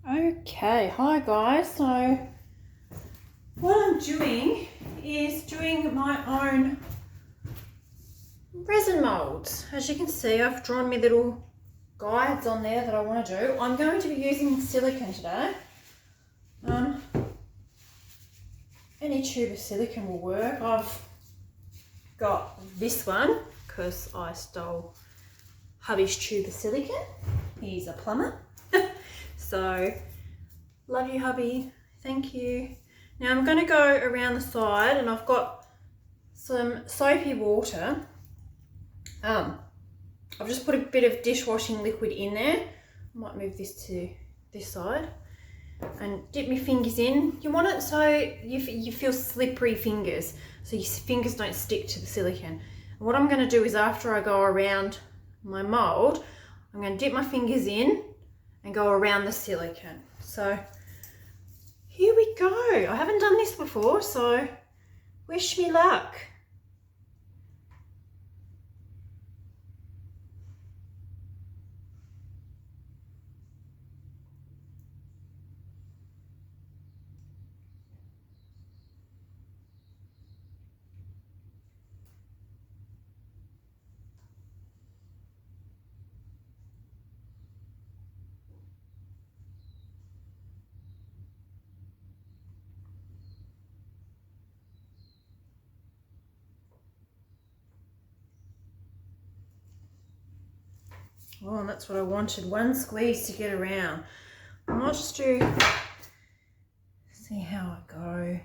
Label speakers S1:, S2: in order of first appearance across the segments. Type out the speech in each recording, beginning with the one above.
S1: Okay, hi guys. So what I'm doing is doing my own resin molds. As you can see, I've drawn my little guides on there that I want to do. I'm going to be using silicone today. Any tube of silicone will work. I've got this one because I stole hubby's tube of silicone. He's a plumber. So, love you, hubby. Thank you. Now I'm going to go around the side, and I've got some soapy water. I've just put a bit of dishwashing liquid in there. I might move this to this side and dip my fingers in. You want it so you feel slippery fingers, so your fingers don't stick to the silicone. And what I'm going to do is, after I go around my mold, I'm going to dip my fingers in and go around the silicone. So here we go. I haven't done this before, so wish me luck. Oh, and that's what I wanted, one squeeze to get around. I might just see how I go.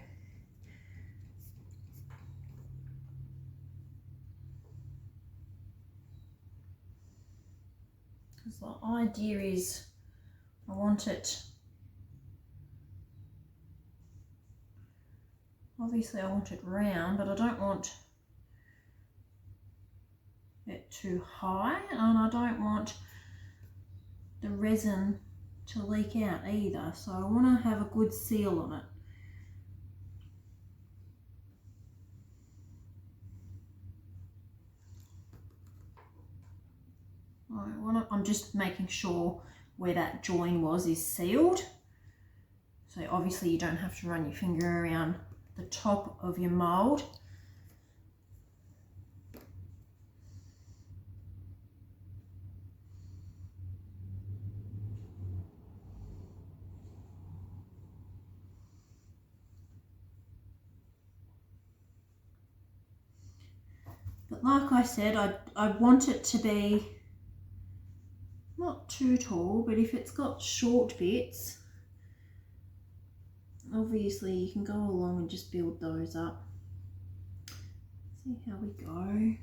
S1: Because the idea is I want it, obviously I want it round, but I don't want it too high, and I don't want the resin to leak out either, so I want to have a good seal on it. I'm just making sure where that join was is sealed, so obviously you don't have to run your finger around the top of your mould. But like I said, I want it to be not too tall, but if it's got short bits, obviously you can go along and just build those up. See how we go.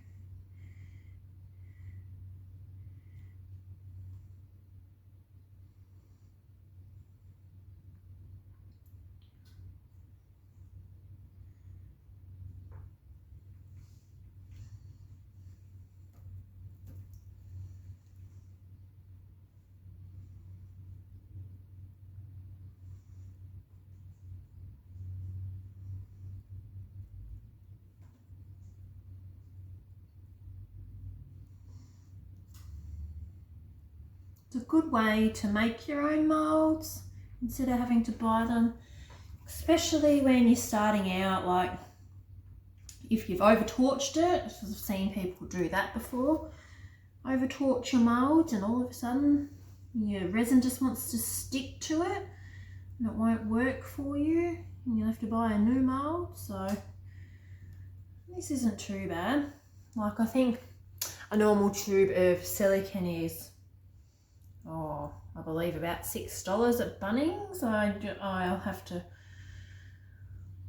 S1: It's a good way to make your own moulds instead of having to buy them, especially when you're starting out. Like if you've over torched it, because I've seen people do that before, over torch your moulds and all of a sudden your resin just wants to stick to it and it won't work for you and you'll have to buy a new mould. So this isn't too bad. Like, I think a normal tube of silicone is, I believe about $6 at Bunnings. I'll have to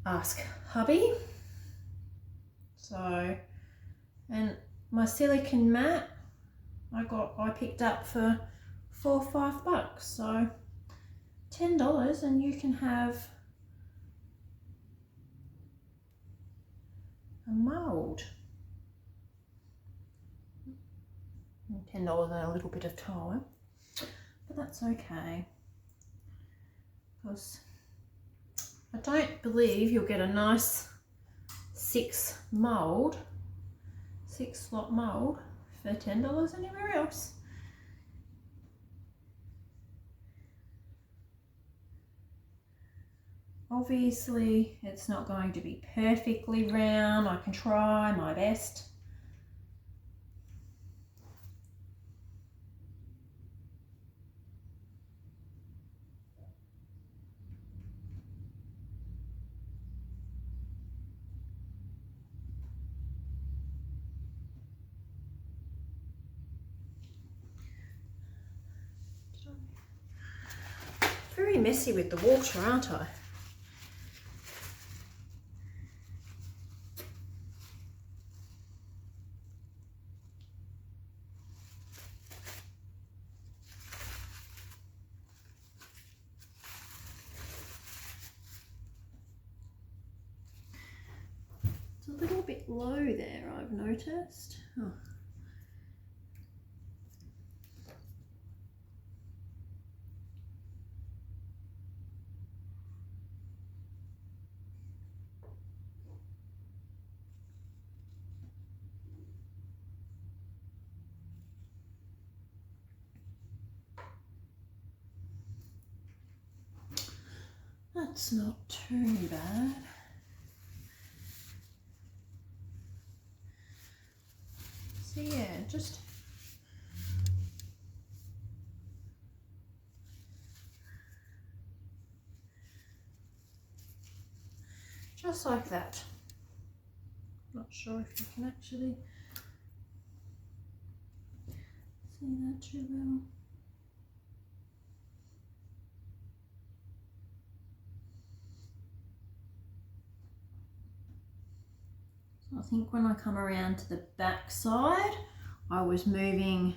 S1: ask hubby. So, and my silicone mat I picked up for $4 or $5, so $10, and you can have a mould. $10 and a little bit of time, but that's okay, because I don't believe you'll get a nice 6 slot mould for $10 anywhere else. Obviously, it's not going to be perfectly round. I can try my best. Very messy with the water, aren't I? It's a little bit low there, I've noticed. Oh. That's not too bad. So yeah, just like that. Not sure if you can actually see that too well. So I think when I come around to the back side, I was moving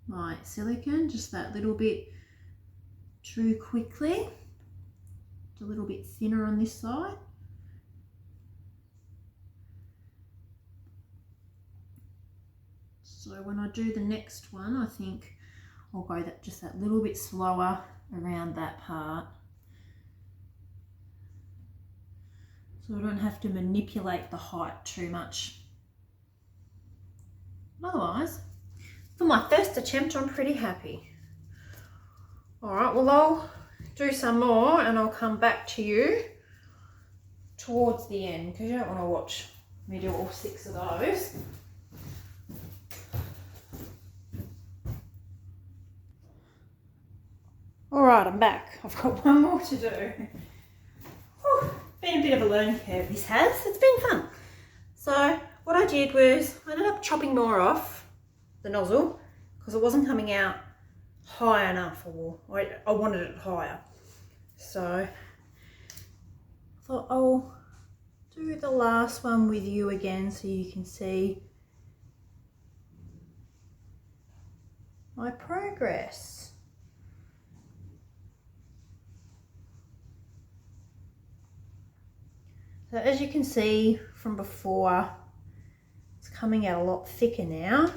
S1: my silicone just that little bit too quickly. It's a little bit thinner on this side. So when I do the next one, I think I'll go just that little bit slower around that part. So I don't have to manipulate the height too much. Otherwise, for my first attempt, I'm pretty happy. All right, well, I'll do some more and I'll come back to you towards the end because you don't want to watch me do all 6 of those. All right, I'm back. I've got one more to do. Whew, been a bit of a learning curve, this has. It's been fun. So what I did was I ended up chopping more off the nozzle because it wasn't coming out high enough, or I wanted it higher. So I thought I'll do the last one with you again so you can see my progress. So as you can see from before, it's coming out a lot thicker now.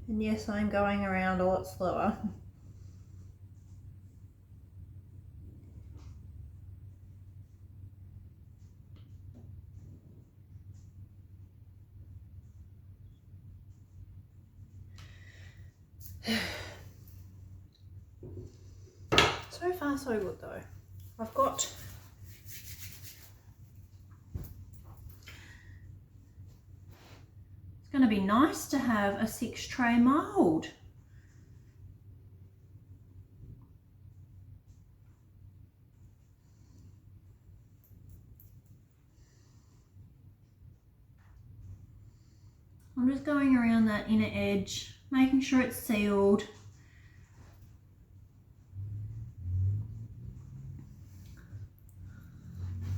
S1: And yes, I'm going around a lot slower. So far so good though. I've got it's going to be nice to have a 6 tray mould. I'm just going around that inner edge, making sure it's sealed.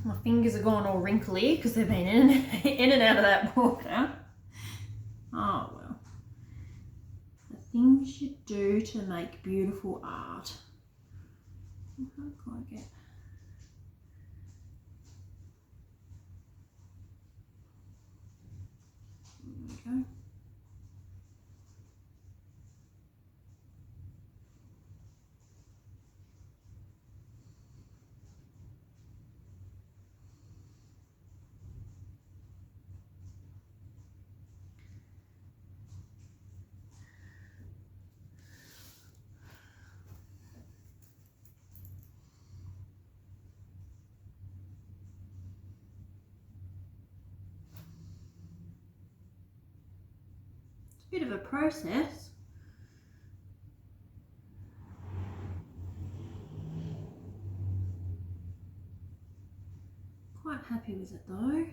S1: My fingers are gone all wrinkly because they've been in and out of that water. Oh well. The things you do to make beautiful art. I can't quite get. There we go. bit of a process. Quite happy with it though.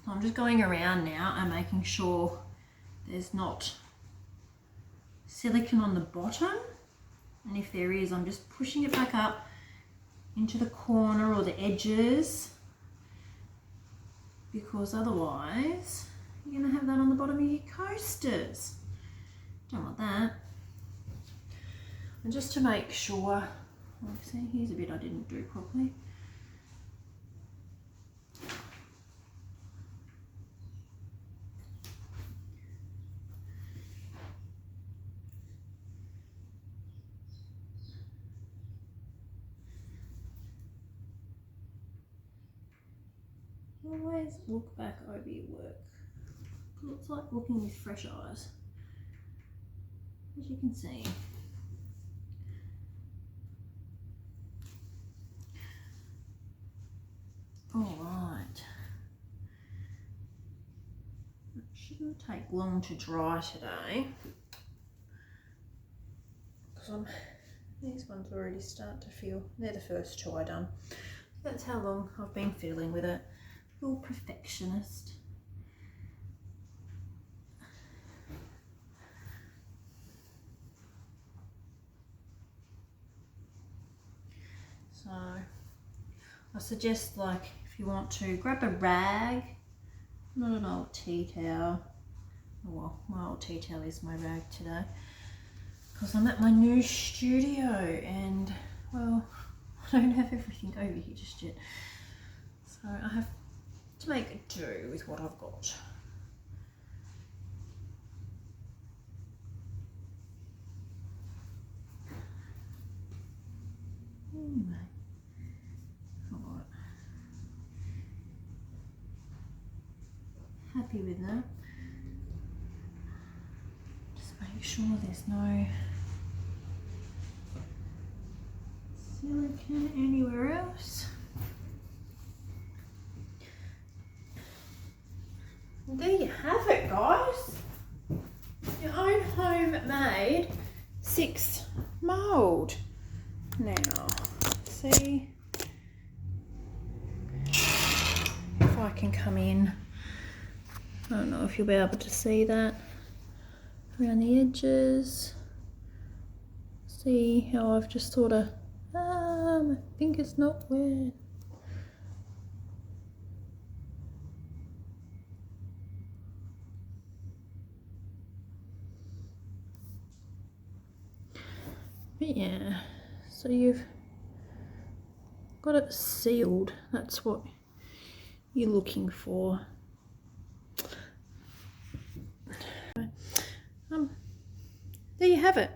S1: I'm just going around now and making sure there's not silicone on the bottom, and if there is, I'm just pushing it back up into the corner or the edges, because otherwise you're going to have that on the bottom of your coasters. Don't want that. And just to make sure, see, here's a bit I didn't do properly. Always look back over your work. It's like looking with fresh eyes, as you can see. All right. It shouldn't take long to dry today, because these ones already start to feel, they're the first two I done. That's how long I've been feeling with it. Real perfectionist. So I suggest, like, if you want to, grab a rag, not an old tea towel. Oh, well, my old tea towel is my rag today, because I'm at my new studio and, well, I don't have everything over here just yet. So I have to make do with what I've got. Anyway, all right. Happy with that. Just make sure there's no silicone anywhere else. And there you have it, guys. Your own homemade 6 mould. Now, see if I can come in. I don't know if you'll be able to see that around the edges. See how I've just sort of, my finger's not wet. But yeah, so you've got it sealed. That's what you're looking for. There you have it.